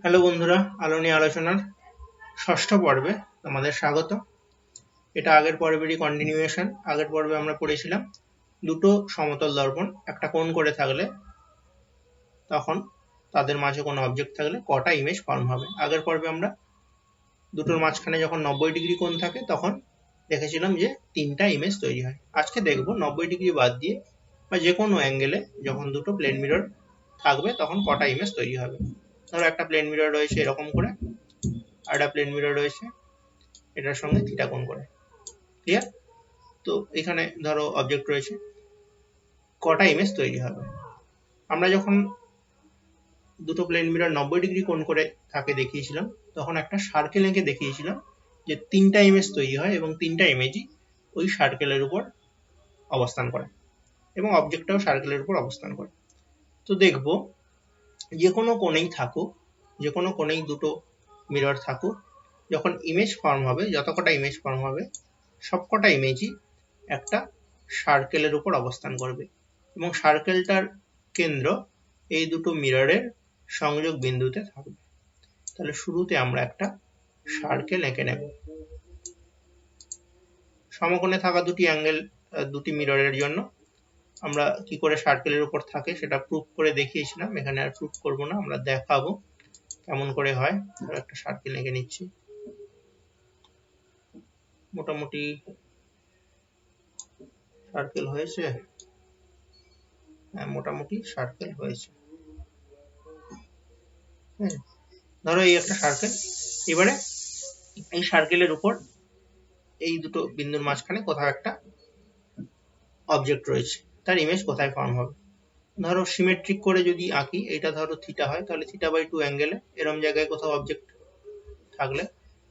Hello বন্ধুরা, আলো নিয়ে আলোচনার ষষ্ঠ পর্বে তোমাদের স্বাগত। এটা আগের পর্বেরই কন্টিনিউয়েশন। আগের পর্বে আমরা পড়েছিলাম দুটো সমতল দর্পণ একটা কোণ করে থাকলে তখন তাদের মাঝে কোনো অবজেক্ট থাকলে কটা ইমেজ ফর্ম হবে। আগের পর্বে আমরা দুটোর মাঝখানে যখন 90 ডিগ্রি কোণ থাকে তখন দেখেছিলাম যে 3টা ইমেজ তৈরি হয়। আজকে দেখব 90 ডিগ্রি বাদ দিয়ে বা যে কোনো অ্যাঙ্গেলে যখন দুটো প্লেন মিরর থাকবে তখন কটা ইমেজ তৈরি হবে। ধরো একটা প্লেন মিরর রয়েছে এরকম করে, আর একটা প্লেন মিরর রয়েছে এটার সঙ্গে থিটা কোণ করে। ক্লিয়ার? তো এখানে ধরো অবজেক্ট রয়েছে, কটা ইমেজ তৈরি হবে। আমরা যখন দুটো প্লেন মিরর 90 ডিগ্রি কোণ করে থাকে দেখিয়েছিলাম তখন একটা সার্কেল এঁকে দেখিয়েছিলাম যে 3টা ইমেজ তৈরি হয় এবং 3টা ইমেজই ওই সার্কেলের উপর অবস্থান করে এবং অবজেক্টটাও সার্কেলের উপর অবস্থান করে। তো দেখব যে কোনো কোণেই থাকুক, যে কোনো কোণেই দুটো মিরর থাকুক, যখন ইমেজ ফর্ম হবে, যত কটা ইমেজ ফর্ম হবে সবকটা ইমেজই একটা সার্কেলের উপর অবস্থান করবে এবং সার্কেলটার কেন্দ্র এই দুটো মিররের সংযোগ বিন্দুতে থাকবে। তাহলে শুরুতে আমরা একটা সার্কেল এঁকে নেব। সমকোণে থাকা দুটি অ্যাঙ্গেল, দুটি মিররের জন্য আমরা কি করে সার্কেলের উপর থাকে সেটা প্রুফ করে দেখিয়েছিলাম। এখানে আর প্রুফ করব না, আমরা দেখাবো কেমন করে হয়। একটা সার্কেল এঁকে নিচ্ছি। মোটামুটি সার্কেল হয়েছে, হ্যাঁ মোটামুটি সার্কেল হয়েছে। হ্যাঁ, ধরো এই একটা সার্কেল। এবারে এই সার্কেলের উপর এই দুটো বিন্দুর মাঝখানে কোথাও একটা অবজেক্ট রয়েছে, তার ইমেজ কোথায় ফর্ম হবে। ধরো সিমেট্রিক করে যদি আঁকি, এটা ধরো থিটা হয়, তাহলে θ/2 অ্যাঙ্গেলে এরম জায়গায় কোথাও অবজেক্ট থাকলে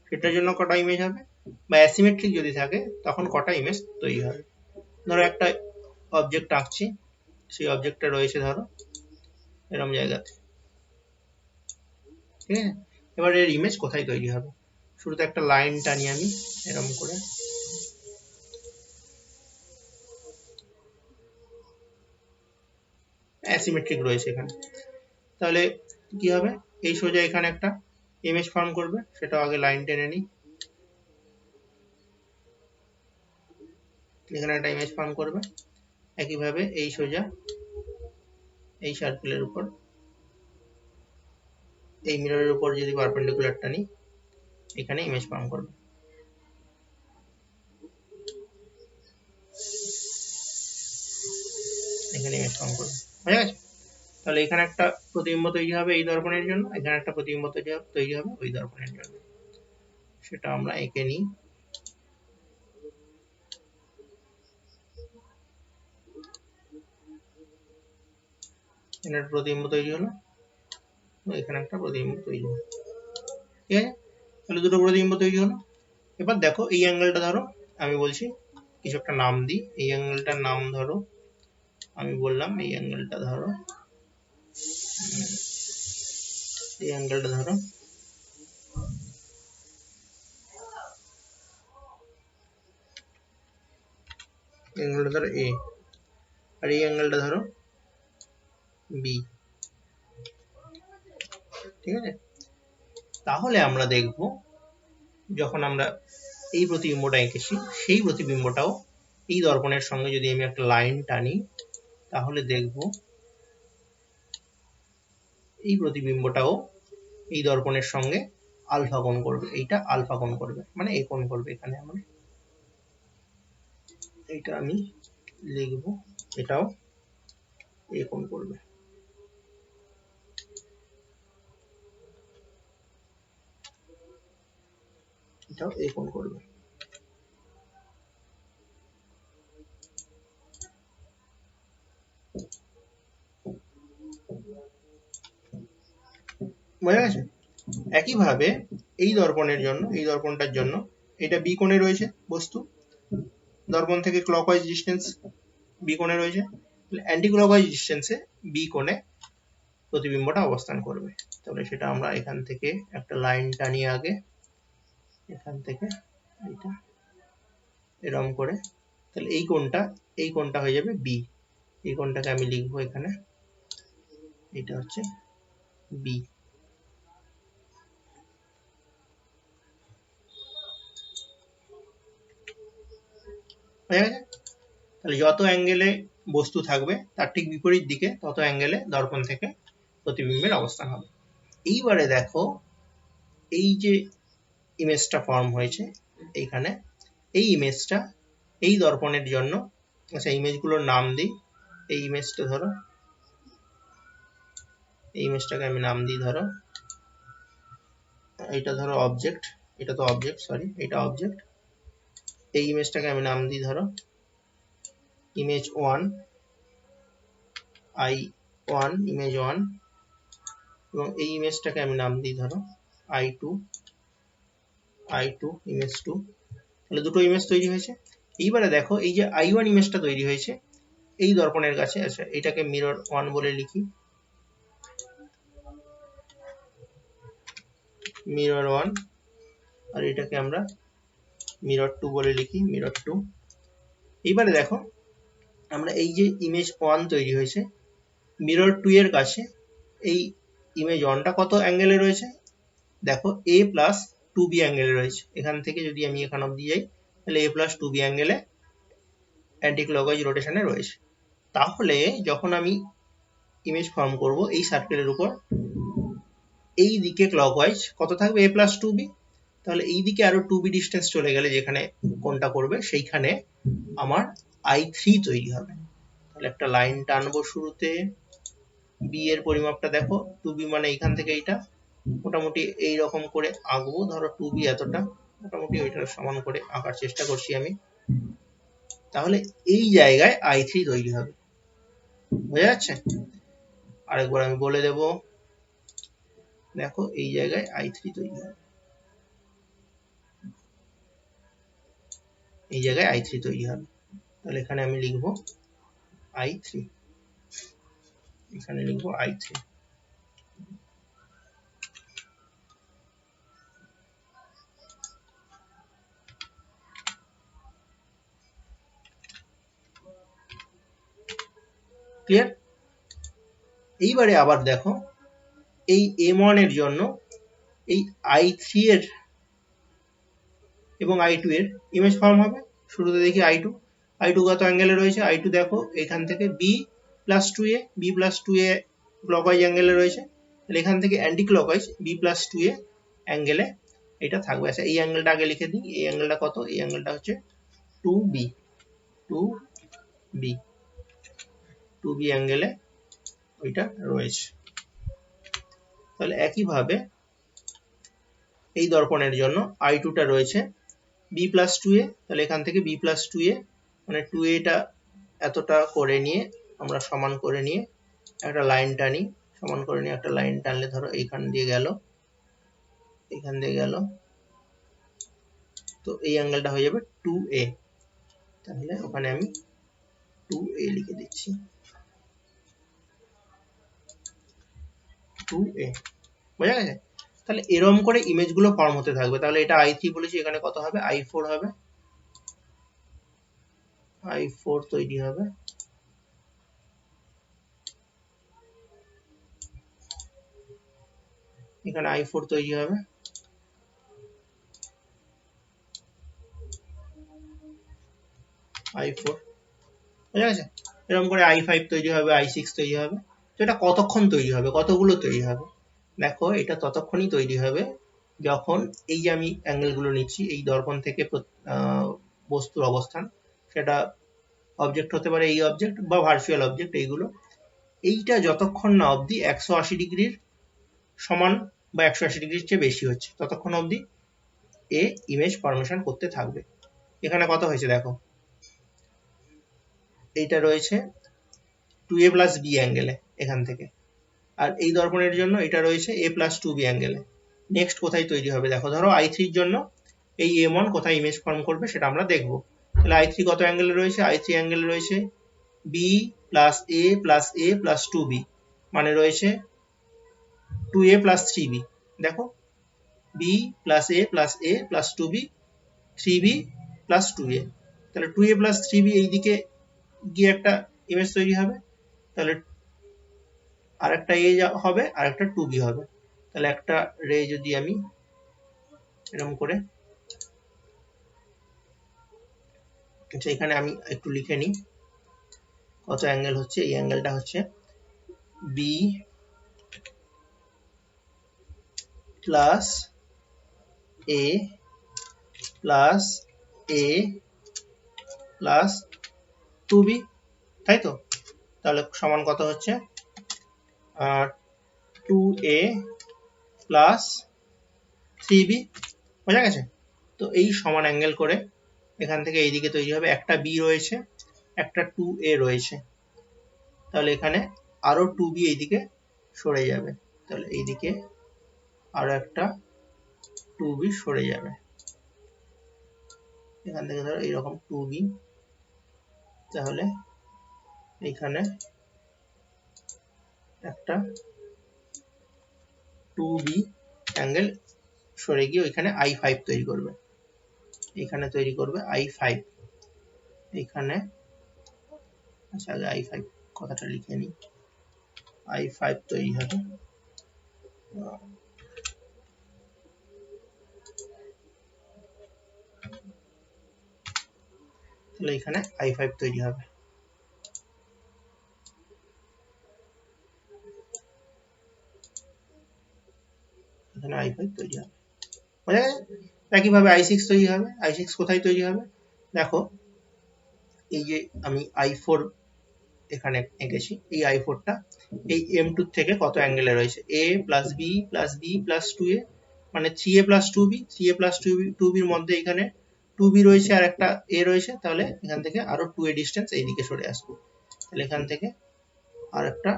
সেটার জন্য কটা ইমেজ হবে, বা অ্যাসিমেট্রিক যদি থাকে তখন কটা ইমেজ তৈরি হবে। ধরো একটা অবজেক্ট আঁকছি, সেই অবজেক্টটা রয়েছে ধরো এরম জায়গাতে, ঠিক আছে। এবার এর ইমেজ কোথায় তৈরি হবে। শুরুতে একটা লাইন টানি আমি এরম করে, অ্যাসিমেট্রিক রয়েছে এখানে। তাহলে কি হবে, এই সোজা এখানে একটা ইমেজ ফর্ম করবে, সেটা আগে লাইন টেনে নিই। এখানে একটা ইমেজ ফর্ম করবে, একইভাবে এই সোজা এই সার্কেলের উপর এই মিররের উপর যদি পারপেন্ডিকুলার টানি এখানে ইমেজ ফর্ম করবে। এখানে ইমেজ ফর্ম করবে, হয়ে গেছে। তাহলে এখানে একটা প্রতিবিম্ব তৈরি হবে এই দর্পণের জন্য, এখানে একটা প্রতিবিম্ব তৈরি হবে ওই দর্পণের জন্য। সেটা আমরা এঁকে নিই। এখানে একটা প্রতিবিম্ব তৈরি হলো, এখানে একটা প্রতিবিম্ব তৈরি হলো, ঠিক আছে। তাহলে দুটো প্রতিবিম্ব তৈরি হলো। এবার দেখো এই অ্যাঙ্গেলটা ধরো আমি বলছি কিছু একটা নাম দিই, এই অ্যাঙ্গেলটার নাম ধরো আমি বললাম এই অ্যাঙ্গেলটা ধরো, এই অ্যাঙ্গেলটা ধরো অ্যাঙ্গেলটা ধরো এ, আর এই অ্যাঙ্গেলটা ধরো বি, ঠিক আছে। তাহলে আমরা দেখব যখন আমরা এই প্রতিবিম্বটা এঁকেছি সেই প্রতিবিম্বটাও এই দর্পণের সঙ্গে যদি আমি একটা লাইন টানি তাহলে দেখব এই প্রতিবিম্বটাও এই দর্পণের সঙ্গে আলফা কোণ করবে। এইটা আলফা কোণ করবে মানে এই কোণ করবে। এখানে আমরা এইটা আমি লিখব, এটাও এই কোণ করবে, এটাও এই কোণ করবে। বোঝা গেছে? একইভাবে এই দর্পণের জন্য, এই দর্পণটার জন্য এটা বি কোণে রয়েছে বস্তু, দর্পণ থেকে ক্লকওয়াইজ ডিস্টেন্স বি কোণে রয়েছে, অ্যান্টি ক্লকওয়াইজ ডিস্টেন্সে বি কোণে প্রতিবিম্বটা অবস্থান করবে। তাহলে সেটা আমরা এখান থেকে একটা লাইন টানি আগে, এখান থেকে এটা এরম করে, তাহলে এই কোণটা হয়ে যাবে বি। এই কোণটাকে আমি লিখবো এখানে, এটা হচ্ছে বি। হয়ে গেছে। তাহলে যত অ্যাঙ্গেলে বস্তু থাকবে তার ঠিক বিপরীত দিকে তত অ্যাঙ্গেলে দর্পণ থেকে প্রতিবিম্বের অবস্থান হবে। এইবারে দেখো এই যে ইমেজটা ফর্ম হয়েছে এইখানে, এই ইমেজটা এই দর্পণের জন্য, আচ্ছা ইমেজগুলোর নাম দিই। এই ইমেজটা ধরো, এই ইমেজটাকে আমি নাম দিই, ধরো এটা ধরো অবজেক্ট, এটা তো অবজেক্ট, সরি এটা অবজেক্ট। এই ইমেজটাকে আমি নাম দিই ধরো ইমেজ 1, I1 ইমেজ 1, এবং এই ইমেজটাকে আমি নাম দিই ধরো I2 ইমেজ 2। তাহলে দুটো ইমেজ তৈরি হয়েছে। এইবারে দেখো এই যে I1 ইমেজটা তৈরি হয়েছে এই দর্পণের কাছে, আচ্ছা এটাকে মিরর 1 বলে লিখি, মিরর 1, আর এটাকে আমরা মিরর 2 বলে লিখি, মিরর 2। এইবারে দেখো আমরা এই যে ইমেজ 1 তৈরি হয়েছে মিরর 2 এর কাছে, এই ইমেজ 1টা কত অ্যাঙ্গেলে রয়েছে দেখো a প্লাস 2b অ্যাঙ্গেলে রয়েছে। এখান থেকে যদি আমি এখান অবধি যাই তাহলে a প্লাস 2b অ্যাঙ্গেলে অ্যান্টি ক্লকওয়াইজ রোটেশনে রয়েছে। তাহলে যখন আমি ইমেজ ফর্ম করব এই সার্কেলের উপর, এই দিকে ক্লকওয়াইজ কত থাকবে a প্লাস 2b, তাহলে এই দিকে আরো 2b ডিস্টেন্স চলে গেলে যেখানে কোনটা করবে সেইখানে আমার I3 তৈরি হবে। তাহলে একটা লাইন টানবো শুরুতে, b এর পরিমাপটা দেখো 2b মানে এইখান থেকে এইটা মোটামুটি এই রকম করে আঁকবো, ধরো 2b এতটা, মোটামুটি ওইটার সমান করে আঁকার চেষ্টা করছি আমি। তাহলে এই জায়গায় I3 তৈরি হবে, বোঝা যাচ্ছে? আরেকবার আমি বলে দেব, দেখো এই জায়গায় I3 তৈরি হবে, এই জায়গায় I3 তৈরি হবে। তাহলে এখানে আমি লিখবো I3, এখানে লিখবো I3। ক্লিয়ার? এইবারে আবার দেখো এই M1 এর জন্য এই I3 এর এবং I2 এর ইমেজ ফর্ম হবে। শুরুতে দেখি I2 কত অ্যাঙ্গেলে রয়েছে, I2 দেখো এখান থেকে b প্লাস 2a ক্লকওয়াইজ অ্যাঙ্গেলে রয়েছে, তাহলে এখান থেকে anti clockwise b plus 2a অ্যাঙ্গেলে এটা থাকবে। আচ্ছা এই অ্যাঙ্গেলটা আগে লিখে দিই, এই অ্যাঙ্গেলটা কত, এই অ্যাঙ্গেলটা হচ্ছে 2b, 2b অ্যাঙ্গেলে ওইটা রয়েছে। তাহলে একইভাবে এই দর্পণের জন্য I2টা রয়েছে b প্লাস 2a, তাহলে এখান থেকে b প্লাস 2a মানে 2aটা এতটা করে নিয়ে আমরা সমান করে নিয়ে একটা লাইন টানি, সমান করে নিয়ে একটা লাইন টানলে ধরো এইখান দিয়ে গেল, এইখান দিয়ে গেল, তো এই অ্যাঙ্গেলটা হয়ে যাবে 2a। তাহলে ওখানে আমি 2a লিখে দিচ্ছি, 2a, বোঝা গেছে? তাহলে এরকম করে ইমেজগুলো ফর্ম হতে থাকবে। তাহলে এটা I3 বলেছি, এখানে কত হবে I4 হবে, I4 তৈরি হবে। এখানে I4 তৈরি হবে, I4, বোঝা গেছে? এরকম করে I5 তৈরি হবে, I6 তৈরি হবে। তো এটা কতক্ষণ তৈরি হবে, কতগুলো তৈরি হবে? দেখো এটা ততক্ষণই তৈরি হবে যখন এই যে আমি অ্যাঙ্গেলগুলো নিচ্ছি এই দর্পণ থেকে বস্তুর অবস্থান, সেটা অবজেক্ট হতে পারে, এই অবজেক্ট বা ভার্চুয়াল অবজেক্ট, এইগুলো এইটা যতক্ষণ না অবধি 180 ডিগ্রির সমান বা 180 ডিগ্রির চেয়ে বেশি হচ্ছে ততক্ষণ অবধি এ ইমেজ ফরমেশন করতে থাকবে। এখানে কত হয়েছে দেখো, এইটা রয়েছে 2a প্লাস b অ্যাঙ্গেলে এখান থেকে, আর এই দর্পণের জন্য এটা রয়েছে a প্লাস 2b অ্যাঙ্গেলে। নেক্সট কোথায় তৈরি হবে দেখো, ধরো I3 এর জন্য এই M1 কোথায় ইমেজ ফর্ম করবে সেটা আমরা দেখবো। তাহলে I3 কত অ্যাঙ্গেলে রয়েছে, I3 অ্যাঙ্গেলে রয়েছে b plus a plus a plus 2b, মানে রয়েছে 2a প্লাস 3b। দেখো b plus a plus a plus 2b, 3b plus 2a, তাহলে 2a প্লাস 3b এইদিকে গিয়ে একটা ইমেজ তৈরি হবে। তাহলে আরেকটা a হবে, আরেকটা 2b হবে। তাহলে একটা রে যদি আমি এরকম করে আচ্ছা, এখানে আমি একটু লিখে নিই কত অ্যাঙ্গেল হচ্ছে। এই অ্যাঙ্গেলটা হচ্ছে বি প্লাস এ প্লাস এ প্লাস 2b, তাই তো? তাহলে সমান কত হচ্ছে 2a প্লাস 3b, বোঝা গেছে? তো এই সমান অ্যাঙ্গেল করে এখান থেকে এইদিকে তৈরি হবে, একটা b রয়েছে, একটা 2a রয়েছে, তাহলে এখানে আরো 2b এইদিকে সরে যাবে, তাহলে এইদিকে আরো একটা 2b সরে যাবে, এখান থেকে ধরো এইরকম 2b, তাহলে এইখানে একটা 2b অ্যাঙ্গেল সরে গিয়ে ওইখানে I5 তৈরি করবে, এখানে তৈরি করবে I5 এখানে। আচ্ছা, আগে I5 কথাটা লিখে নিই, I5 তৈরি হবে, তাহলে এখানে I5 তৈরি হবে। এখানে I5 তৈরি হবে, বোঝা গেছে? একইভাবে I6 তৈরি হবে। I6 কোথায় তৈরি হবে দেখো, এই যে আমি I4 এখানে এঁকেছি, এই I4টা এই M2 থেকে কত অ্যাঙ্গেলে রয়েছে, a plus b plus b plus 2a, মানে 3a plus 2b, 3a plus 2b এর মধ্যে এখানে 2b রয়েছে আর একটা a রয়েছে, তাহলে এখান থেকে আরো 2a ডিস্টেন্স এইদিকে সরে আসবে, তাহলে এখান থেকে আর একটা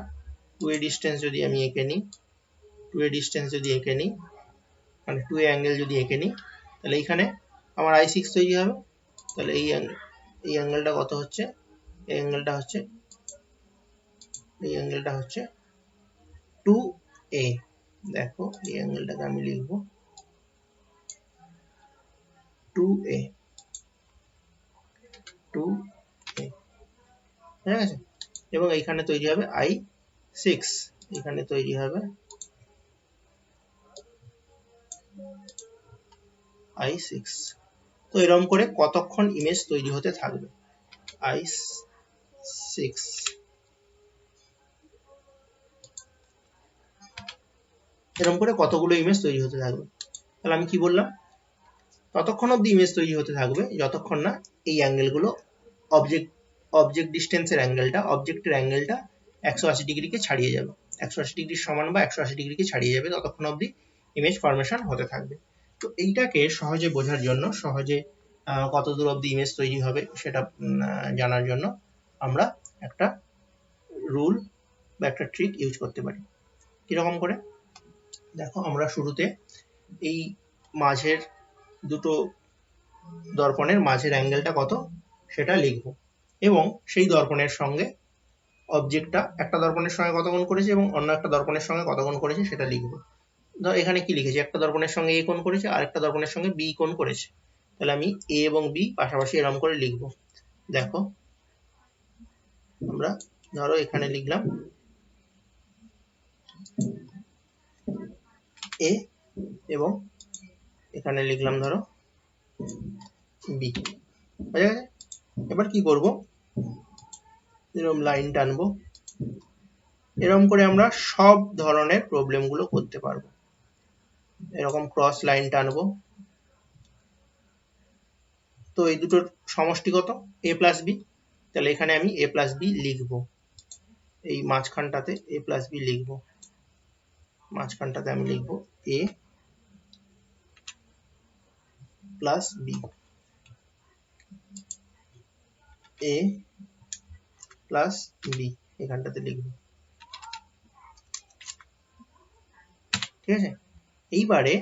2a ডিস্টেন্স যদি আমি এঁকে নিই, 2a ডিস্টেন্স যদি এঁকে নিই, মানে 2a অ্যাঙ্গেল যদি এঁকে নিই, তাহলে এখানে আমার I6 তৈরি হবে। তাহলে এই অ্যাঙ্গেলটা কত হচ্ছে, এই অ্যাঙ্গেলটা হচ্ছে 2a। দেখো এই অ্যাঙ্গেলটাকে আমি লিখব 2a, ঠিক আছে? এবং এইখানে তৈরি হবে I6, এখানে তৈরি হবে I6। তো এরকম করে কতক্ষণ ইমেজ তৈরি হতে থাকবে, I6, এরকম করে কতগুলো ইমেজ তৈরি হতে থাকবে। তাহলে আমি কি বললাম, ততক্ষণ অব্দি ইমেজ তৈরি হতে থাকবে যতক্ষণ না এই অ্যাঙ্গেলগুলো অবজেক্ট ডিস্টেন্সের অ্যাঙ্গেলটা, অবজেক্টের অ্যাঙ্গেলটা 180 ডিগ্রিকে ছাড়িয়ে যাবে, 180 ডিগ্রির সমান বা 180 ডিগ্রিকে ছাড়িয়ে যাবে, ততক্ষণ অবধি ইমেজ ফরমেশন হতে থাকবে। তো এইটাকে সহজে বোঝার জন্য, সহজে কত দূর অবধি ইমেজ তৈরি হবে সেটা জানার জন্য আমরা একটা রুল বা একটা ট্রিক ইউজ করতে পারি। কিরকম করে দেখো, আমরা শুরুতে এই মাঝের দুটো দর্পণের মাঝের অ্যাঙ্গেলটা কত সেটা লিখব, এবং সেই দর্পণের সঙ্গে অবজেক্টটা একটা দর্পণের সঙ্গে কত কোণ করেছে এবং অন্য একটা দর্পণের সঙ্গে কত কোণ করেছে সেটা লিখব। ধর এখানে কি লিখেছি, একটা দর্পণের সঙ্গে a কোণ করেছে আর একটা দর্পণের সঙ্গে b কোণ করেছে, তাহলে আমি a এবং b পাশাপাশি এরকম করে লিখব। দেখো আমরা ধরো এখানে লিখলাম a এবং এখানে লিখলাম ধরো b, বুঝা গেছে? এবার কি করব, এরকম লাইন টানবো, এরকম করে আমরা সব ধরনের প্রবলেমগুলো করতে পারবো। এরকম ক্রস লাইন টানবো, তো এই দুটোর সমষ্টি কত, a প্লাস b, তাহলে এখানে আমি a প্লাস b লিখবো, এই মাঝখানটাতে a প্লাস b লিখবো, মাঝখানটাতে আমি লিখবো a plus b, a plus b এখানটাতে লিখবো, ঠিক আছে? এইবারে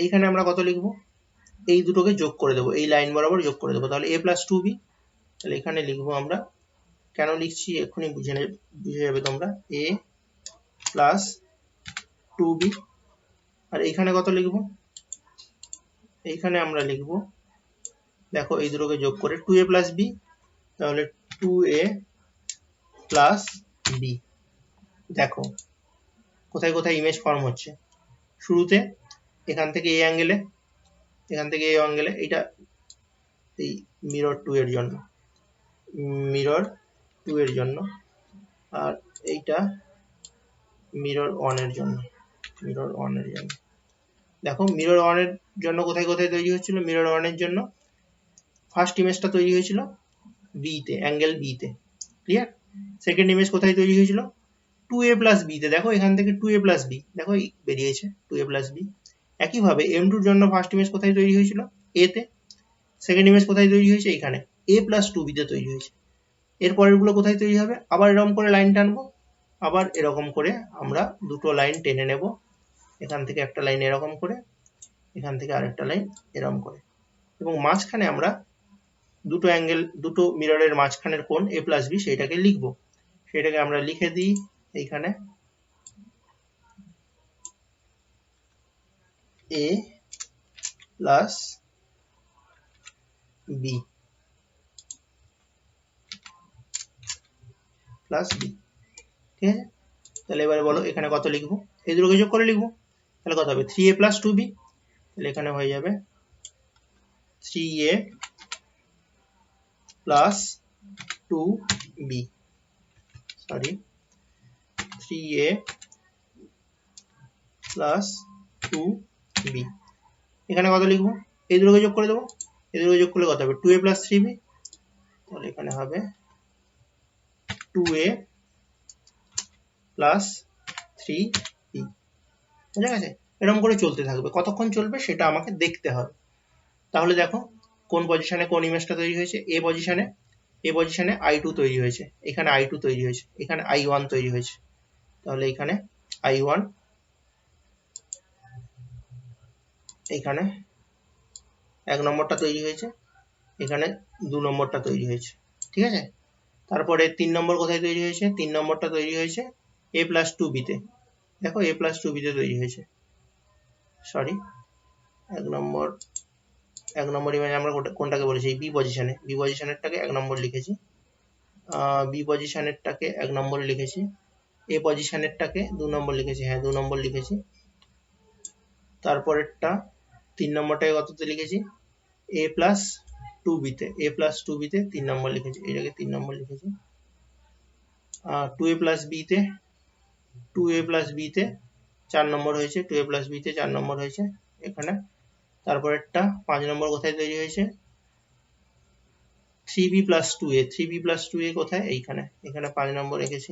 এইখানে আমরা কত লিখবো, এই দুটোকে যোগ করে দেবো, এই লাইন বরাবর যোগ করে দেবো, তাহলে a প্লাস 2b, তাহলে এখানে লিখবো আমরা, কেন লিখছি এক্ষুনি বুঝে যাবে তোমরা, a প্লাস 2b, আর এইখানে কত লিখবো, এইখানে আমরা লিখবো, দেখো এই দুটোকে যোগ করে 2a প্লাস b, তাহলে 2a প্লাস b। দেখো কোথায় কোথায় ইমেজ ফর্ম হচ্ছে, শুরুতে এখান থেকে এই অ্যাঙ্গেলে, এখান থেকে এই অ্যাঙ্গেলে, এইটা এই মিরর 2 এর জন্য, মিরর 2 এর জন্য, আর এইটা মিরর 1 এর জন্য, মিরর 1 এর জন্য। দেখো মিরর 1 এর জন্য কোথায় কোথায় তৈরি হচ্ছিল? মিরর 1 এর জন্য ফার্স্ট ইমেজটা তৈরি হয়েছিল বি তে, অ্যাঙ্গেল বি তে, ক্লিয়ার? সেকেন্ড ইমেজ কোথায় তৈরি হয়েছিল? 2a প্লাস বি তে। দেখো এখান থেকে 2a প্লাস বি, দেখো বেরিয়েছে 2a প্লাস বি। একইভাবে m2 এর জন্য ফার্স্ট ইমেজ কোথায় তৈরি হয়েছিল? a তে। সেকেন্ড ইমেজ কোথায় তৈরি হয়েছে? এখানে a প্লাস 2b তে তৈরি হয়েছে। এর পরের গুলো কোথায় তৈরি হবে? আবার এরকম করে লাইন টানবো, আবার এরকম করে আমরা দুটো লাইন টেনে নেব, এখান থেকে একটা লাইন এরকম করে, এখান থেকে আরেকটা লাইন এরকম করে, এবং মাঝখানে আমরা দুটো অ্যাঙ্গেল, দুটো মিররের মাঝখানের কোণ a প্লাস বি সেইটাকে লিখবো। সেটাকে আমরা লিখে দিই এইখানে a plus b plus b, ঠিক আছে? তাহলে এবারে বলো এখানে কত লিখবো? এই দুটোকে যোগ করে লিখবো, তাহলে কত হবে? 3a plus 2b। তাহলে এখানে হয়ে যাবে 3a plus 2b, sorry 3a plus 2b। এখানে কত লিখবো? এই দুটোকে যোগ করে দেবো, এই দুটোকে যোগ করলে কত হবে? 2a plus 3b। তাহলে এখানে হবে 2a প্লাস 3b। বুঝা গেছে? এরকম করে চলতে থাকবে। কতক্ষণ চলবে সেটা আমাকে দেখতে হবে। তাহলে দেখো কোন পজিশনে কোন ইমেজটা তৈরি হয়েছে? এ পজিশনে, এ পজিশনে i2 তৈরি হয়েছে, এখানে i2 তৈরি হয়েছে, এখানে i1 তৈরি হয়েছে। তাহলে এখানে i1, এখানে 1 নম্বরটা তৈরি হয়েছে, এখানে 2 নম্বরটা তৈরি হয়েছে, ঠিক আছে? তারপরে 3 নম্বর কোথায় তৈরি হয়েছে? 3 নম্বরটা তৈরি হয়েছে a প্লাস 2b তে। দেখো a প্লাস 2b তে তৈরি হয়েছে, সরি 1 নম্বর, 1 নম্বর ইমেজ আমরা কোনটাকে বলেছি? বি পজিশনে, বি পজিশনেরটাকে 1 নম্বর লিখেছি, বি পজিশনেরটাকে 1 নম্বর লিখেছি, এ পজিশনেরটাকে 2 নম্বর লিখেছি, হ্যাঁ 2 নম্বর লিখেছি। তারপরেরটা 3 নম্বরটাকে কততে লিখেছি? a প্লাস 2b তে, a প্লাস 2b তে 3 নম্বর লিখেছি, এটাকে 3 নম্বর লিখেছি। 2a প্লাস b তে, 2a প্লাস b তে 4 নম্বর হয়েছে, 2a প্লাস b তে 4 নম্বর হয়েছে এখানে। তারপরেরটা 5 নম্বর কোথায় তৈরি হয়েছে? 3b plus 2a, 3b plus 2a কোথায়? এইখানে, এখানে 5 নম্বর রেখেছি।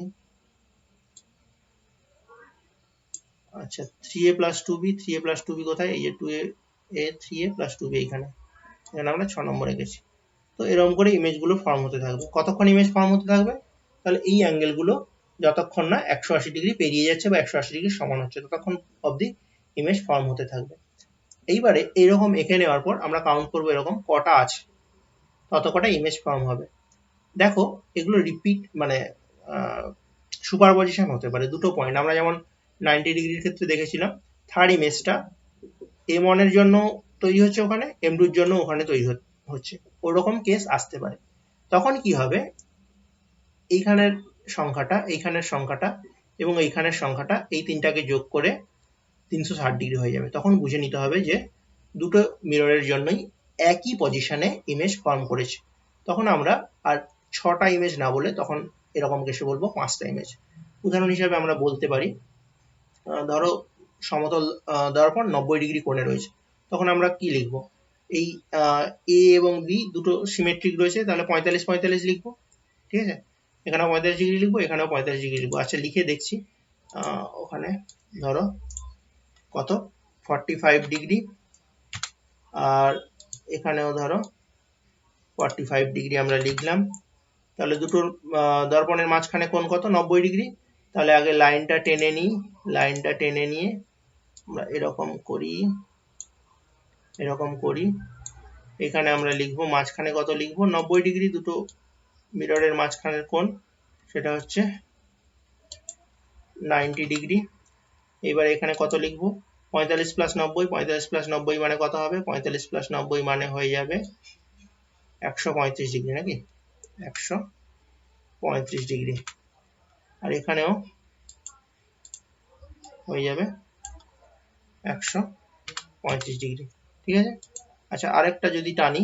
আচ্ছা 3a plus 2b, 3a plus 2b কোথায়? এই যে 2a, 3a প্লাস 2b এইখানে, এখানে আমরা 6 নম্বর রেখেছি। তো এরকম করে ইমেজগুলো ফর্ম হতে থাকবে। কতক্ষণ ইমেজ ফর্ম হতে থাকবে? তাহলে এই অ্যাঙ্গেলগুলো যতক্ষণ না 180 ডিগ্রি পেরিয়ে যাচ্ছে বা 180 ডিগ্রি সমান হচ্ছে ততক্ষণ অবধি ইমেজ ফর্ম হতে থাকবে। এইবারে এরকম এঁকে নেওয়ার পর আমরা কাউন্ট করবো এরকম কটা আছে, তত কটা ইমেজ ফর্ম হবে। দেখো এগুলো রিপিট মানে সুপারপজিশন হতে পারে দুটো পয়েন্ট। আমরা যেমন 90 ডিগ্রির ক্ষেত্রে দেখেছিলাম, থার্ড ইমেজটা m1 এর জন্য তৈরি হচ্ছে ওখানে, m2 এর জন্য ওখানে তৈরি হচ্ছে, ওরকম কেস আসতে পারে। তখন কি হবে? এইখানের সংখ্যাটা, এইখানের সংখ্যাটা এবং এইখানের সংখ্যাটা, এই তিনটাকে যোগ করে 360 ডিগ্রি হয়ে যাবে। তখন বুঝে নিতে হবে যে দুটো মিররের জন্যই একই পজিশনে ইমেজ ফর্ম করেছে। তখন আমরা আর 6টা ইমেজ না বলে তখন এরকম কেসে বলবো 5টা ইমেজ। উদাহরণ হিসাবে আমরা বলতে পারি, ধরো সমতল দেওয়ার পর 90 ডিগ্রি কোণে রয়েছে, তখন আমরা কি লিখব? এই এ এবং বি দুটো সিমেট্রিক রয়েছে, তাহলে 45 45 লিখবো, ঠিক আছে? এখানেও 45 ডিগ্রি লিখবো, এখানেও 45 ডিগ্রি লিখবো। আচ্ছা লিখে দেখছি, ওখানে ধরো কত 45 ডিগ্রি, আর এখানেও ধরো 45 ডিগ্রি আমরা লিখলাম। তাহলে দুটোর দর্পণের মাঝখানে কোণ কত? 90 ডিগ্রি। তাহলে আগে লাইনটা টেনে নিই, লাইনটা টেনে নিয়ে আমরা এরকম করি, এরকম করি। এখানে আমরা লিখবো মাঝখানে কত লিখবো? 90 ডিগ্রি, দুটো মিররের মাঝখানের কোণ সেটা হচ্ছে 90 ডিগ্রি। এবার এখানে কত লিখবো? 45 প্লাস 90, 45 প্লাস 90 মানে কত হবে? 45 প্লাস 90 মানে হয়ে যাবে 135 ডিগ্রি, নাকি? 135 ডিগ্রি। আর এখানেও হয়ে যাবে 135 ডিগ্রি, ঠিক আছে? আচ্ছা আরেকটা যদি টানি,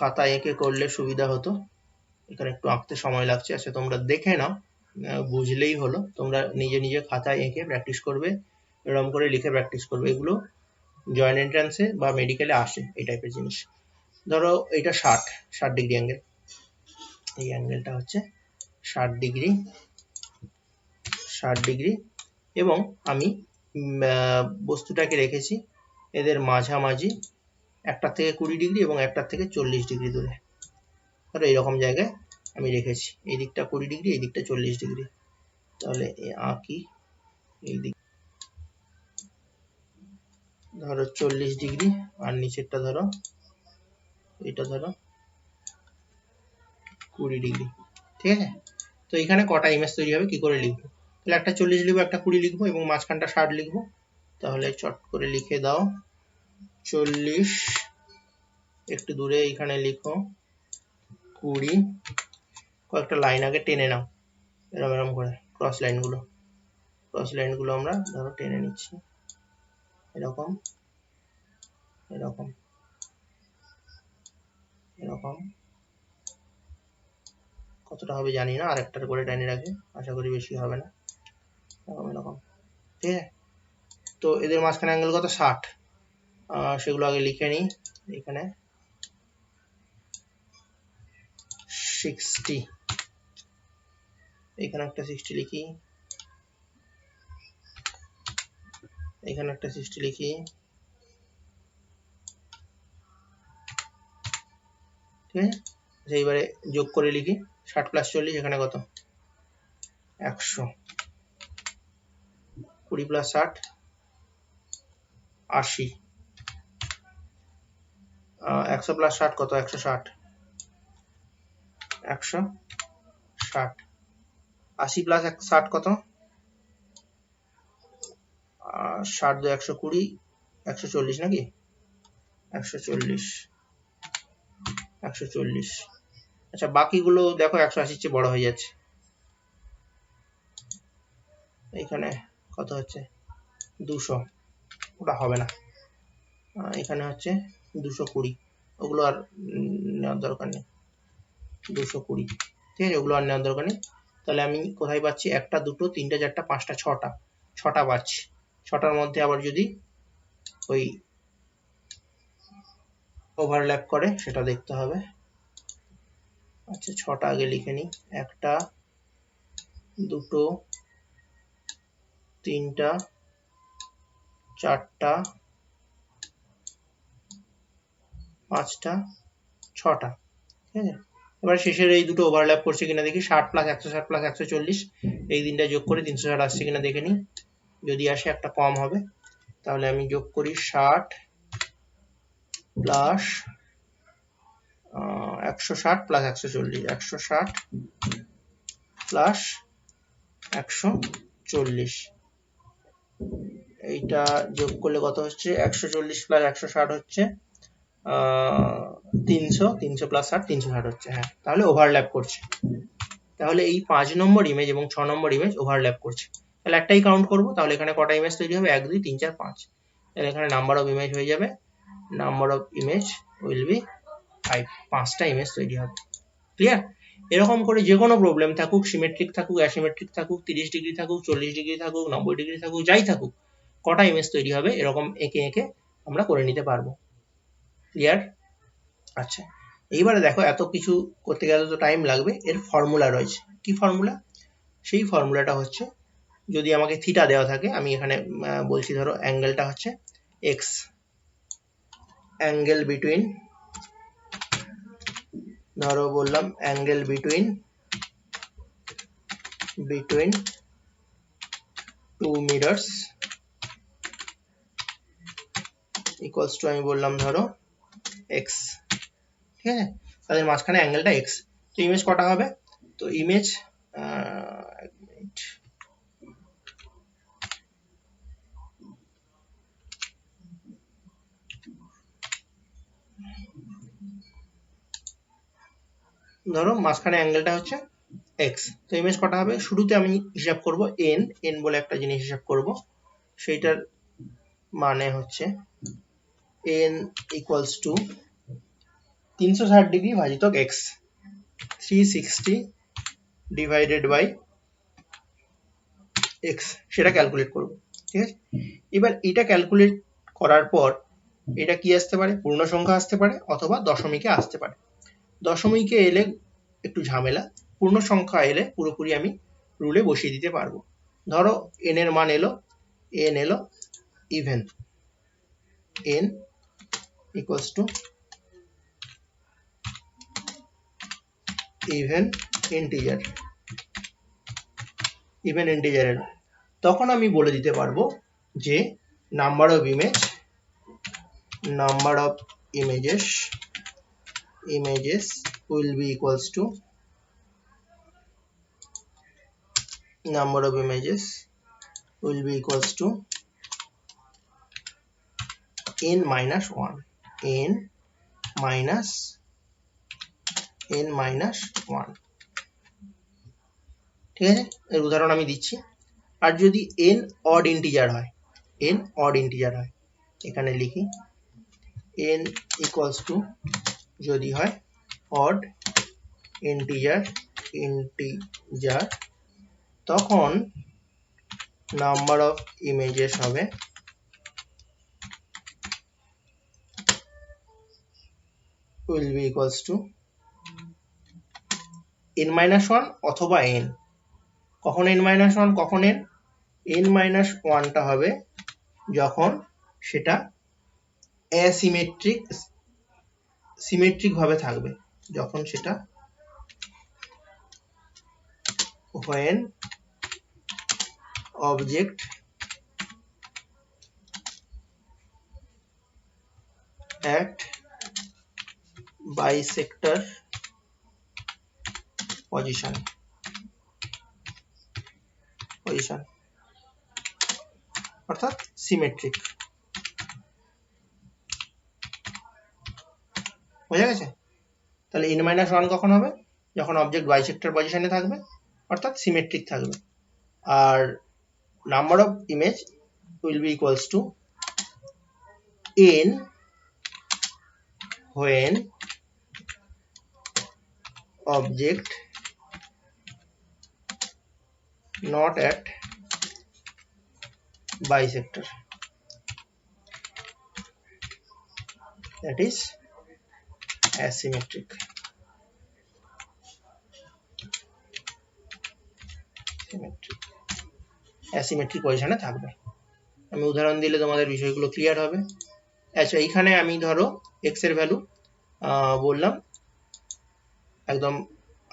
খাতা এঁকে করলে সুবিধা হতো, এখানে একটু আঁকতে সময় লাগছে। আচ্ছা তোমরা দেখে নাও, বুঝলেই হলো। তোমরা নিজে নিজে খাতায় এঁকে প্র্যাকটিস করবে, এরকম করে লিখে প্র্যাকটিস করবে। এগুলো জয়েন্ট এন্ট্রান্সে বা মেডিকেলে আসে এই টাইপের জিনিস। ধরো এটা 60 ডিগ্রি অ্যাঙ্গেল, এই অ্যাঙ্গেলটা হচ্ছে 60 ডিগ্রি এবং আমি বস্তুটাকে রেখেছি এদের মাঝামাঝি, একটার থেকে 20 ডিগ্রি এবং একটার থেকে 40 ডিগ্রি দূরে। ধরো এইরকম জায়গায় আমি রেখেছি, এই দিকটা 20 ডিগ্রি, এই দিকটা 40 ডিগ্রি। তাহলে আঁকি এই দিক, ধরো 40 ডিগ্রি, আর নিচেরটা ধরো, এটা ধরো 20 ডিগ্রি। ঠিক আছে, তো এখানে কটা ইমেজ তৈরি হবে কি করে লিখবো? তাহলে একটা 40 লিখবো, একটা 20 লিখবো এবং মাঝখানটা 60 লিখবো। তাহলে চট করে লিখে দাও 40, একটু দূরে এইখানে লিখো 20, কয়েকটা লাইন আগে টেনে নাও এরম এরম করে, ক্রস লাইনগুলো আমরা ধরো টেনে নিচ্ছি এরকম এরকম এরকম। কতটা হবে জানি না, আর একটার করে টেনে রাখি, আশা করি বেশি হবে না, এরকম এরকম। ঠিক আছে, তো এদের মাঝখানে অ্যাঙ্গেল কত? 60। সেগুলো আগে লিখে নিই। এখানে 60, এখানে একটা 60 লিখি, এখানে একটা 60 লিখি। ঠিক আছে, এইবারে যোগ করে লিখি 60 প্লাস 40, এখানে কত? 100। 20 প্লাস 60 80। 100 প্লাস 60 কত? 160। 160। 80 প্লাস 60 কত? 60 2 120, 140 নাকি? 140। আচ্ছা বাকিগুলো দেখো 180 চেয়ে বড় হয়ে যাচ্ছে। এইখানে কত হচ্ছে? 200, ওটা হবে না। এখানে হচ্ছে 220, ওগুলো আর নেওয়ার দরকার নেই। 220, ঠিক আছে, ওগুলো আর নেওয়ার দরকার নেই। তাহলে আমি কোথায় পাচ্ছি? 1 2 3 4 5 6টা পাচ্ছি। 6টার মধ্যে আবার যদি ওই ওভারল্যাপ করে সেটা দেখতে হবে। আচ্ছা 6টা আগে লিখে নিই, 1 2 3 4 5 6টা। ঠিক আছে, এবার শেষের এই দুটো ওভারল্যাপ করছে কিনা দেখি। 60 প্লাস 160 প্লাস 140, এই দিনটা যোগ করে 360 আসছে কিনা দেখে নিই। যদি আসে একটা কম হবে, তাহলে আমি যোগ করি 60 প্লাস 160 প্লাস 140, 160 প্লাস 140, এইটা যোগ করলে কত হচ্ছে? 140 প্লাস 160 হচ্ছে 300, 300 প্লাস 60 360 হচ্ছে। হ্যাঁ, তাহলে ওভারল্যাপ করছে। তাহলে এই 5 নম্বর ইমেজ এবং 6 নম্বর ইমেজ ওভারল্যাপ করছে। তাহলে একটাই কাউন্ট করব, তাহলে এখানে কটা ইমেজ তৈরি হবে? 1 2 3 4 5। তাহলে এখানে নাম্বার অফ ইমেজ হয়ে যাবে, number of image will be 5, 5টা ইমেজ তৈরি হবে। ক্লিয়ার? এরকম করে যে কোনো প্রবলেম থাকুক, সিমেট্রিক থাকুক, অ্যাসিমেট্রিক থাকুক, 30 ডিগ্রি থাকুক, 40 ডিগ্রি থাকুক, 90 ডিগ্রি থাকুক, যাই থাকুক, কটা ইমেজ তৈরি হবে এরকম এঁকে এঁকে আমরা করে নিতে পারবো। ক্লিয়ার? আচ্ছা এইবারে দেখো, এত কিছু করতে গেলে তো টাইম লাগবে, এর ফর্মুলা রয়েছে। কি ফর্মুলা? সেই ফর্মুলাটা হচ্ছে, যদি আমাকে থিটা দেওয়া থাকে, আমি এখানে বলছি ধরো অ্যাঙ্গেলটা হচ্ছে এক্স, অ্যাঙ্গেল বিটুইন, ধরো বললাম angle between 2 mirrors equals to, আমি বললাম ধরো এক্স। ঠিক আছে, তাদের মাঝখানে অ্যাঙ্গেলটা এক্স। তো ইমেজ কটা হবে? তো ইমেজ ধরো মাঝখানে অ্যাঙ্গেলটা হচ্ছে এক্স, তো ইমেজ কটা হবে? শুরুতে আমি হিসাব করব এন বলে একটা জিনিস হিসাব করব, সেইটার মানে হচ্ছে এন ইকুয়ালস টু 360 ডিগ্রি ভাজিতক x, 360 ডিভাইডেড বাই x, সেটা ক্যালকুলেট করব। ঠিক আছে, এবার এটা ক্যালকুলেট করার পর এটা কি আসতে পারে, পূর্ণ সংখ্যা আসতে পারে অথবা দশমিকে আসতে পারে। দশমিকে এলে একটু ঝামেলা, পূর্ণ সংখ্যা এলে পুরোপুরি আমি রুলে বসিয়ে দিতে পারবো। ধরো n এর মান এলো, n এলো even, n equals to even integer, even integer এলো, তখন আমি বলে দিতে পারবো যে number of images will be equals to number of images will be equals to n minus 1, n minus 1। ঠিক আছে, এর উদাহরণ আমি দিচ্ছি। আর যদি n odd integer হয়, এখানে লিখি n equals to যদি হয় odd integer, তখন নাম্বার অফ ইমেজেস হবে will be equals to n minus 1 অথবা n। কখন n minus 1 কখন n? n minus 1 টা হবে যখন সেটা সিমেট্রিক ভাবে থাকবে, যখন সেটা when object at bisector position অর্থাৎ সিমেট্রিক। বোঝা গেছে? তাহলে n minus 1 কখন হবে? যখন অবজেক্ট বাইসেক্টর পজিশনে থাকবে অর্থাৎ সিমেট্রিক থাকবে। আর number of image will be equals to n when object not at bisector, that is asymmetric। Asymmetric পজিশনে থাকবে। আমি উদাহরণ দিলে তোমাদের বিষয়গুলো ক্লিয়ার হবে। আচ্ছা, এইখানে আমি ধরো x এর ভ্যালু বললাম একদম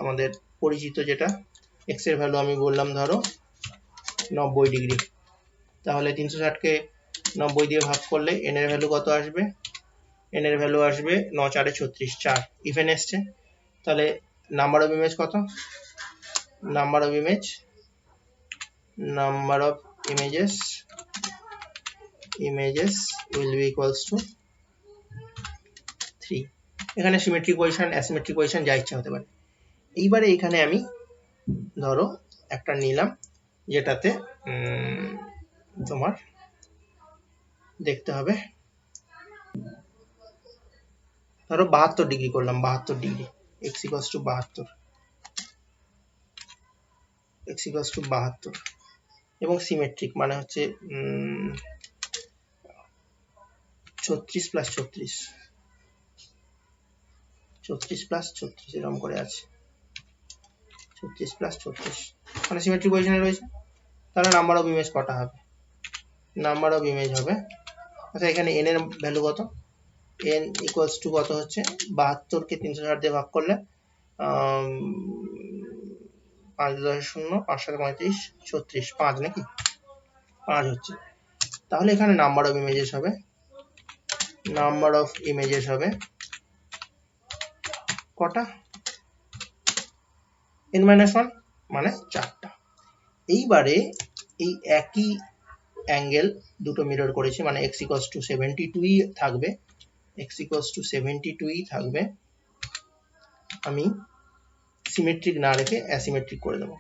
আমাদের পরিচিত যেটা, x এর ভ্যালু আমি বললাম ধরো 90 ডিগ্রি। তাহলে 360 কে 90 দিয়ে ভাগ করলে n এর ভ্যালু কত আসবে? n এর ভ্যালু আসবে 9 4 36, 4 ইভেন এসছে। তাহলে নাম্বার অফ ইমেজ কত? Number of images will be equals to 3। এখানে সিমেট্রিক পজিশন, অ্যাসিমেট্রিক পজিশন যা ইচ্ছা হতে পারে। এইবারে এখানে আমি ধরো একটা নিলাম যেটাতে তোমার দেখতে হবে, ধরো 72 ডিগ্রি করলাম, 72 ডিগ্রি, x equals to 72 এবং সিমেট্রিক মানে হচ্ছে 36 প্লাস 34 এরকম করে আছে, 36 প্লাস 34 মানে সিমেট্রিক পজিশনে রয়েছে। তাহলে নাম্বার অফ ইমেজ কটা হবে? নাম্বার অফ ইমেজ হবে, আচ্ছা এখানে n এর ভ্যালু কত? n ইকুয়ালস টু কত হচ্ছে? 72 কে 360 দিয়ে ভাগ করলে 5.0 5 7 35 36, 5 নাকি 5 হচ্ছে। তাহলে এখানে নাম্বার অফ ইমেজেস হবে কটা? n minus 1 মানে 4টা। এইবারে এই একই অ্যাঙ্গেল দুটো মিরর করেছি, মানে x equals to 72ই থাকবে, আমি সিমেট্রিক না রেখে অ্যাসিমেট্রিক করে দেবো।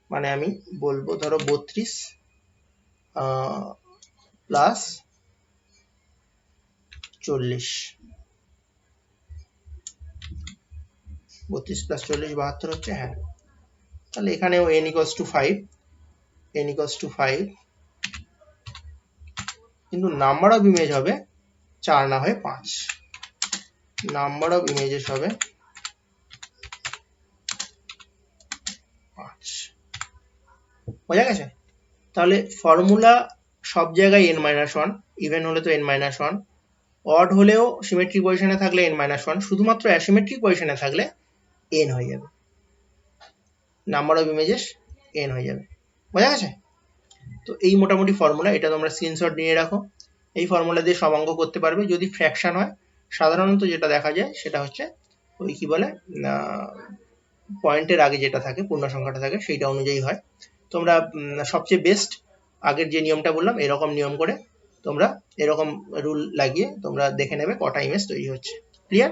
মানে আমি বলবো ধরো 32 প্লাস 40 32 প্লাস 40 72 হচ্ছে, হ্যাঁ। তাহলে এখানেও n equals to 5, n equals to 5, কিন্তু নাম্বার অফ ইমেজ হবে 4 না হয়ে 5। নাম্বার অফ ইমেজেস হবে 5। বোঝা গেছে? তাহলে ফর্মুলা সব জায়গায় n-1, ইভেন হলে তো n-1, অড হলেও সিমেট্রিক পজিশনে থাকলে n-1, শুধুমাত্র অ্যাসিমেট্রিক পজিশনে থাকলে n হয়ে যাবে, নাম্বার অফ ইমেজেস n হয়ে যাবে। বোঝা গেছে? তো এই মোটামুটি ফর্মুলা, এটা তোমরা স্ক্রিনশট নিয়ে রাখো। এই ফর্মুলা দিয়ে সব অঙ্ক করতে পারবে। যদি ফ্র্যাকশন হয়, সাধারণত যেটা দেখা যায় সেটা হচ্ছে ওই কি বলে, পয়েন্টের আগে যেটা থাকে, পূর্ণ সংখ্যাটা থাকে, সেইটা অনুযায়ী হয়। তোমরা সবচেয়ে বেস্ট আগের যে নিয়মটা বললাম এরকম নিয়ম করে তোমরা এরকম রুল লাগিয়ে তোমরা দেখে নেবে কটা ইমেজ তৈরি হচ্ছে। ক্লিয়ার?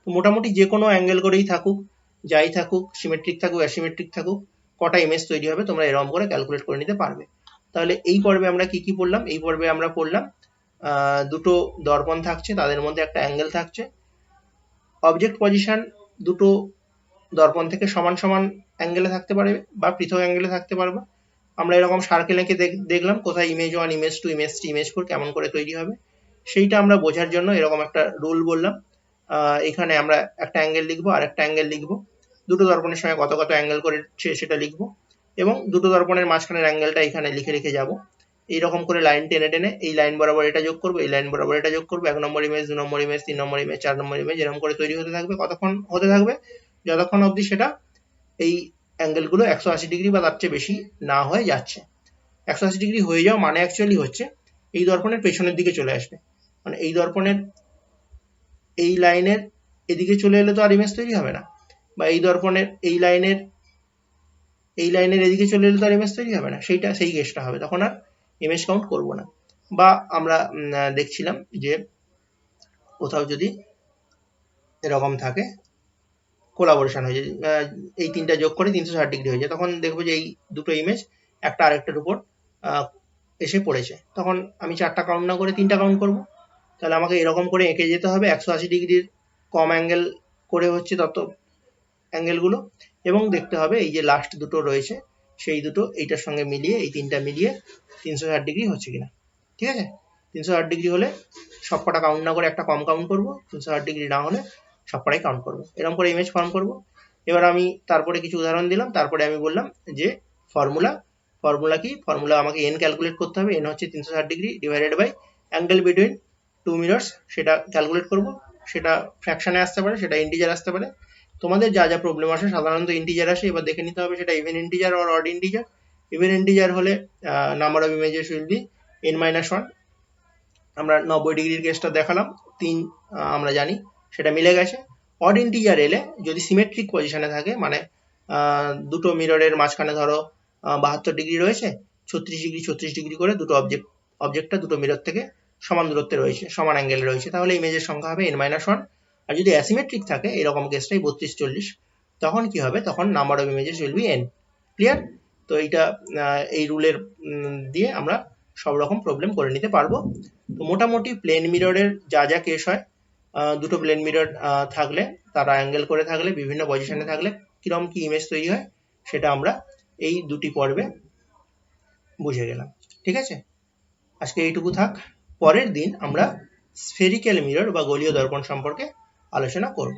তো মোটামুটি যে কোনো অ্যাঙ্গেল করেই থাকুক, যাই থাকুক, সিমেট্রিক থাকুক অ্যাসিমেট্রিক থাকুক, কটা ইমেজ তৈরি হবে তোমরা এরকম করে ক্যালকুলেট করে নিতে পারবে। তাহলে এই পর্বে আমরা কি কি পড়লাম? এই পর্বে আমরা পড়লাম দুটো দর্পণ থাকছে, তাদের মধ্যে একটা অ্যাঙ্গেল থাকছে। অবজেক্ট পজিশন দুটো দর্পণ থেকে সমান সমান অ্যাঙ্গেলে থাকতে পারে বা পৃথক অ্যাঙ্গেলে থাকতে পারবে। আমরা এরকম সার্কেল এঁকে দেখলাম কোথায় ইমেজ 1, ইমেজ 2, ইমেজ 3, ইমেজ 4 কেমন করে তৈরি হবে, সেইটা আমরা বোঝার জন্য এরকম একটা রুল বললাম। এখানে আমরা একটা অ্যাঙ্গেল লিখবো আর একটা অ্যাঙ্গেল লিখবো, দুটো দর্পণের সঙ্গে কত কত অ্যাঙ্গেল করেছে সেটা লিখবো, এবং দুটো দর্পণের মাঝখানের অ্যাঙ্গেলটা এখানে লিখে লিখে যাবো। এইরকম করে লাইন টেনে টেনে এই লাইন বরাবর এটা যোগ করবো, এই লাইন বরাবর এটা যোগ করবো, 1 নম্বর ইমেজ, 2 নম্বর ইমেজ, 3 নম্বর ইমেজ, 4 নম্বর ইমেজ, এরকম করে তৈরি হতে থাকবে। কতক্ষণ হতে থাকবে? যতক্ষণ অবধি সেটা এই অ্যাঙ্গেলগুলো 180 ডিগ্রি বা তার চেয়ে বেশি না হয়ে যাচ্ছে। 180 ডিগ্রি হয়ে যাওয়া মানে অ্যাকচুয়ালি হচ্ছে এই দর্পণের পেছনের দিকে চলে আসবে, মানে এই দর্পণের এই লাইনের এদিকে চলে এলে তো আর ইমেজ তৈরি হবে না, বা এই দর্পণের এই লাইনের এদিকে চলে এলে তো আর ইমেজ তৈরি হবে না, সেই কেসটা হবে, তখন আর ইমেজ কাউন্ট করবো না। বা আমরা দেখছিলাম যে কোথাও যদি এরকম থাকে, কোলাবোরেশন হয়ে যায়, এই তিনটা যোগ করে 360 ডিগ্রি হয়ে যায়, তখন দেখবো যে এই দুটো ইমেজ একটা আরেকটার উপর এসে পড়েছে। তখন আমি 4টা কাউন্ট না করে 3টা কাউন্ট করব। তাহলে আমাকে এরকম করে এঁকে যেতে হবে 180 ডিগ্রির কম অ্যাঙ্গেল করে হচ্ছে তত অ্যাঙ্গেলগুলো, এবং দেখতে হবে এই যে লাস্ট দুটো রয়েছে সেই দুটো এইটার সঙ্গে মিলিয়ে, এই তিনটা মিলিয়ে 360 ডিগ্রি হচ্ছে কিনা। ঠিক আছে? 360 ডিগ্রি হলে সবকটা কাউন্ট না করে একটা কম কাউন্ট করবো, 360 ডিগ্রি না হলে সবকটাই কাউন্ট করবো, এরকম করে ইমেজ ফর্ম করব। এবার আমি তারপরে কিছু উদাহরণ দিলাম, তারপরে আমি বললাম যে ফর্মুলা কি, ফর্মুলা আমাকে n ক্যালকুলেট করতে হবে, n হচ্ছে 360 degree divided by angle between two mirrors, সেটা ক্যালকুলেট করব। সেটা ফ্র্যাকশনে আসতে পারে, সেটা ইন্টিজার আসতে পারে, তোমাদের যা যা প্রবলেম আসে সাধারণত ইন্টিজার আসে। এবার দেখে নিতে হবে সেটা ইভেন ইন্টিজার আর অড ইন্টিজার। ইভেন ইন্টিজার হলে number of images will be n-1। আমরা 90 ডিগ্রির কেসটা দেখালাম, 3 আমরা জানি সেটা মিলে গেছে। অড ইন্টিজার এলে যদি সিমেট্রিক পজিশনে থাকে, মানে দুটো মিররের মাঝখানে ধরো 72 ডিগ্রি রয়েছে, 36 ডিগ্রি করে দুটো অবজেক্টটা দুটো মিরর থেকে সমান দূরত্বে রয়েছে, সমান অ্যাঙ্গেলে রয়েছে, তাহলে ইমেজের সংখ্যা হবে n-1। আর যদি অ্যাসিমেট্রিক থাকে, এরকম কেসটাই 32-40, তখন কি হবে? তখন number of images will be n। Clear? তো এইটা এই রুলের দিয়ে আমরা সব রকম প্রবলেম করে নিতে পারবো। তো মোটামুটি প্লেন মিররের যা যা কেস হয়, দুটো প্লেন মিরর থাকলে, তারা অ্যাঙ্গেল করে থাকলে, বিভিন্ন পজিশনে থাকলে কিরকম কি ইমেজ তৈরি হয়, সেটা আমরা এই দুটি পর্বে বুঝে গেলাম। ঠিক আছে? আজকে এইটুকু থাক। পরের দিন আমরা স্ফেরিক্যাল মিরর বা গোলীয় দর্পণ সম্পর্কে আলোচনা করব।